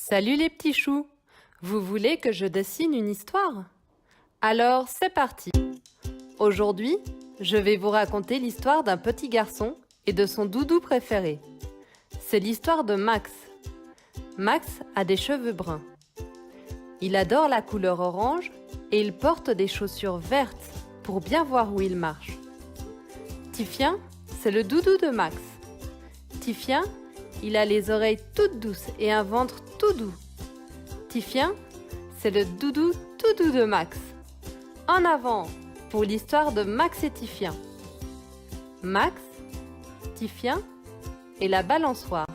Salut les petits choux! Vous voulez que je dessine une histoire? Alors c'est parti! Aujourd'hui, je vais vous raconter l'histoire d'un petit garçon et de son doudou préféré. C'est l'histoire de Max. Max a des cheveux bruns. Il adore la couleur orange et il porte des chaussures vertes pour bien voir où il marche. Tifien, c'est le doudou de Max. Tifien, il a les oreilles toutes douces et un ventre tout doux. Tifien, c'est le doudou tout doux de Max. En avant pour l'histoire de Max et Tifien. Max, Tifien et la balançoire.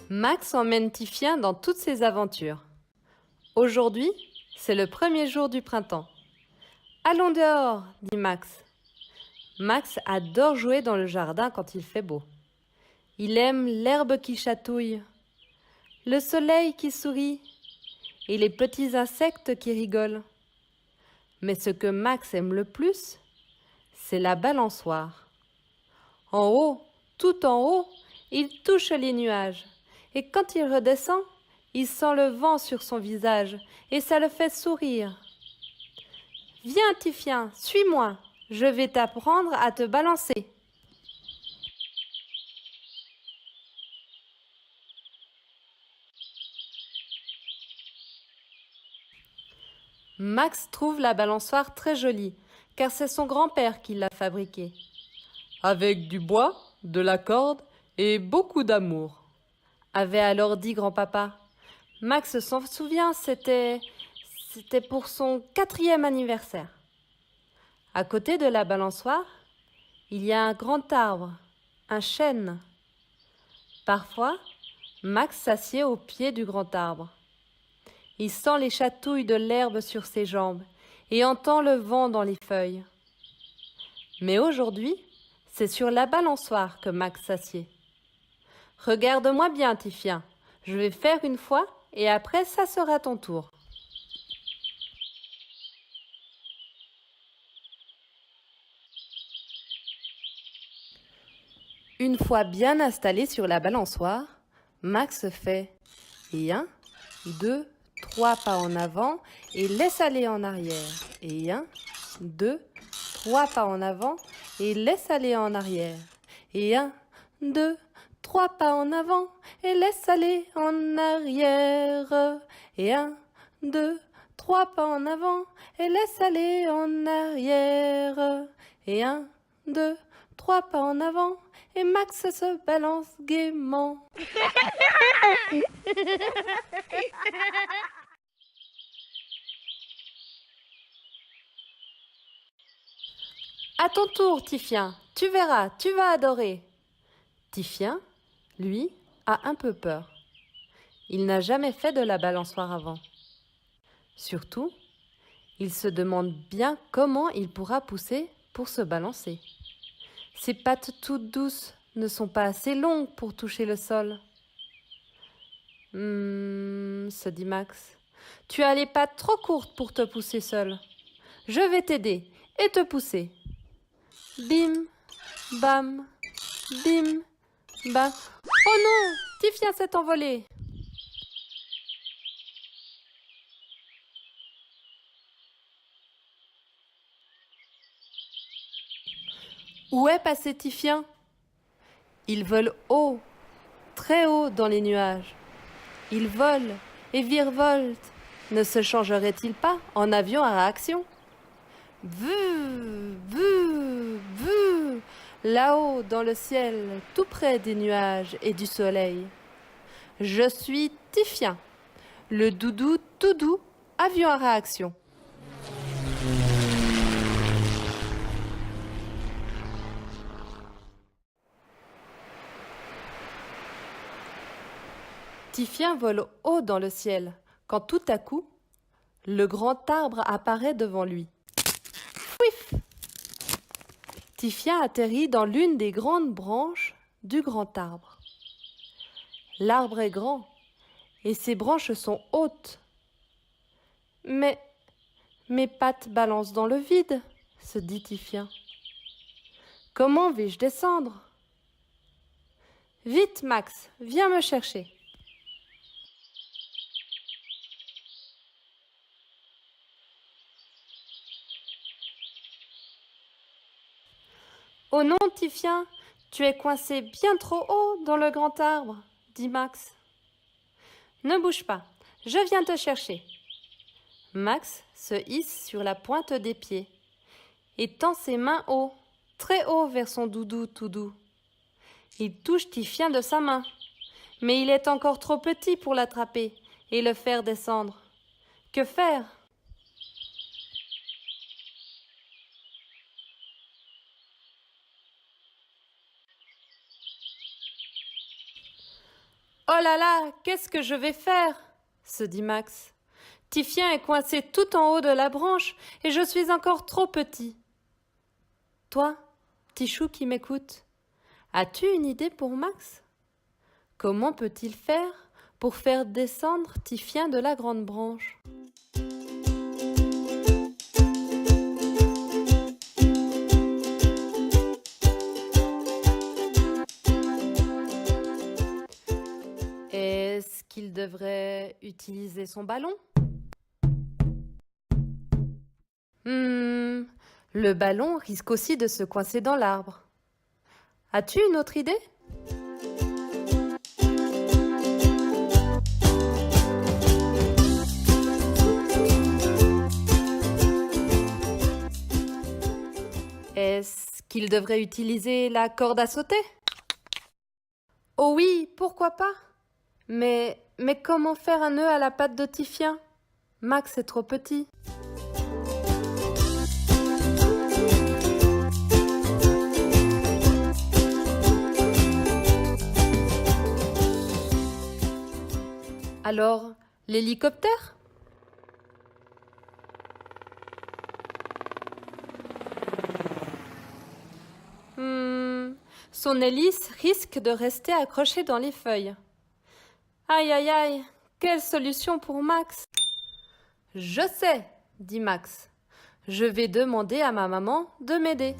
Max emmène Tifien dans toutes ses aventures. Aujourd'hui, c'est le premier jour du printemps. Allons dehors, dit Max. Max adore jouer dans le jardin quand il fait beau. Il aime l'herbe qui chatouille, le soleil qui sourit et les petits insectes qui rigolent. Mais ce que Max aime le plus, c'est la balançoire. En haut, tout en haut, il touche les nuages. Et quand il redescend, il sent le vent sur son visage et ça le fait sourire. Viens, Tifien, suis-moi, je vais t'apprendre à te balancer. Max trouve la balançoire très jolie, car c'est son grand-père qui l'a fabriquée. Avec du bois, de la corde et beaucoup d'amour, avait alors dit grand-papa. Max s'en souvient, c'était pour son 4e anniversaire. À côté de la balançoire, il y a un grand arbre, un chêne. Parfois, Max s'assied au pied du grand arbre. Il sent les chatouilles de l'herbe sur ses jambes et entend le vent dans les feuilles. Mais aujourd'hui, c'est sur la balançoire que Max s'assied. Regarde-moi bien, Tifien. Je vais faire une fois et après ça sera ton tour. Une fois bien installé sur la balançoire, Max fait 1, 2, 3 pas en avant et laisse aller en arrière. Et 1, 2, 3 pas en avant et laisse aller en arrière. Et 1, 2, 3 pas en avant et laisse aller en arrière. Et 1, 2, 3 pas en avant et laisse aller en arrière. Et 1, 2, 3 pas en avant et Max se balance gaiement. À ton tour, Tifien, tu verras, tu vas adorer. Tifien, lui, a un peu peur. Il n'a jamais fait de la balançoire avant. Surtout, il se demande bien comment il pourra pousser pour se balancer. Ses pattes toutes douces ne sont pas assez longues pour toucher le sol. Se dit Max, tu as les pattes trop courtes pour te pousser seul. Je vais t'aider et te pousser. Bim, bam, bim, bam. Oh non, Tifien s'est envolé. Où est passé Tifien? Il vole haut, très haut dans les nuages. Il vole et virevolte. Ne se changerait-il pas en avion à réaction? Vu, vu, vu, là-haut dans le ciel, tout près des nuages et du soleil. Je suis Tifien, le doudou tout doux, avion à réaction. Tifien vole haut dans le ciel, quand tout à coup, le grand arbre apparaît devant lui. Fouif! Tifien atterrit dans l'une des grandes branches du grand arbre. L'arbre est grand et ses branches sont hautes. Mais mes pattes balancent dans le vide, se dit Tifien. Comment vais-je descendre? Vite, Max, viens me chercher. Oh non, Tifien, tu es coincé bien trop haut dans le grand arbre, dit Max. Ne bouge pas, je viens te chercher. Max se hisse sur la pointe des pieds et tend ses mains haut, très haut vers son doudou tout doux. Il touche Tifien de sa main, mais il est encore trop petit pour l'attraper et le faire descendre. Que faire? Oh là là, qu'est-ce que je vais faire? Se dit Max. Tifien est coincé tout en haut de la branche et je suis encore trop petit. Toi, petit chou qui m'écoute, as-tu une idée pour Max? Comment peut-il faire pour faire descendre Tifien de la grande branche? Est-ce qu'il devrait utiliser son ballon? Le ballon risque aussi de se coincer dans l'arbre. As-tu une autre idée? Est-ce qu'il devrait utiliser la corde à sauter? Oh oui, pourquoi pas? Mais comment faire un nœud à la patte de Tifien? Max est trop petit. Alors, l'hélicoptère? Son hélice risque de rester accrochée dans les feuilles. Aïe aïe aïe, quelle solution pour Max? Je sais, dit Max. Je vais demander à ma maman de m'aider.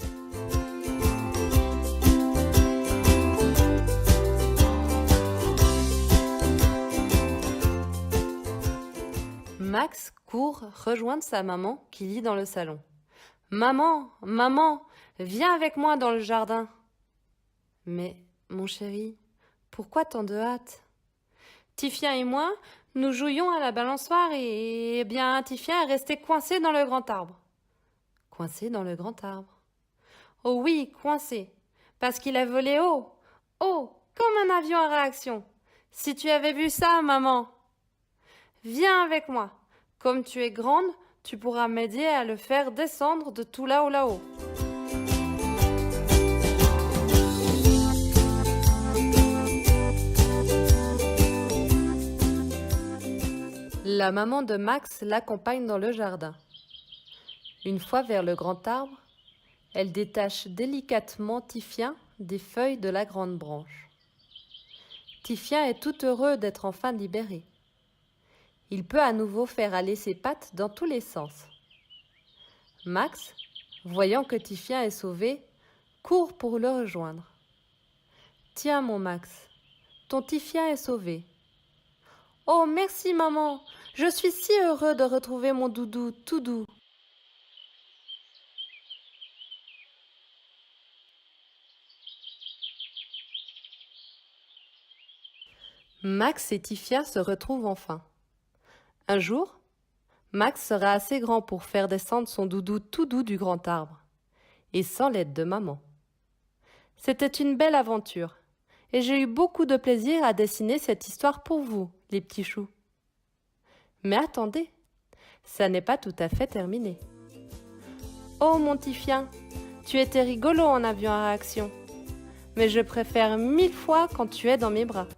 Max court rejoindre sa maman qui lit dans le salon. Maman, maman, viens avec moi dans le jardin. Mais, mon chéri, pourquoi tant de hâte? Tifien et moi, nous jouions à la balançoire et bien, Tifien est resté coincé dans le grand arbre. Coincé dans le grand arbre. Oh oui, coincé, parce qu'il a volé haut, haut, comme un avion à réaction. Si tu avais vu ça, maman. Viens avec moi. Comme tu es grande, tu pourras m'aider à le faire descendre de tout là-haut là-haut. La maman de Max l'accompagne dans le jardin. Une fois vers le grand arbre, elle détache délicatement Tifien des feuilles de la grande branche. Tifien est tout heureux d'être enfin libéré. Il peut à nouveau faire aller ses pattes dans tous les sens. Max, voyant que Tifien est sauvé, court pour le rejoindre. « Tiens, mon Max, ton Tifien est sauvé. »« Oh, merci, maman, je suis si heureux de retrouver mon doudou tout doux. » Max et Tifien se retrouvent enfin. Un jour, Max sera assez grand pour faire descendre son doudou tout doux du grand arbre, et sans l'aide de maman. C'était une belle aventure, et j'ai eu beaucoup de plaisir à dessiner cette histoire pour vous, les petits choux. Mais attendez, ça n'est pas tout à fait terminé. Oh mon Tifien, tu étais rigolo en avion à réaction, mais je préfère 1000 fois quand tu es dans mes bras.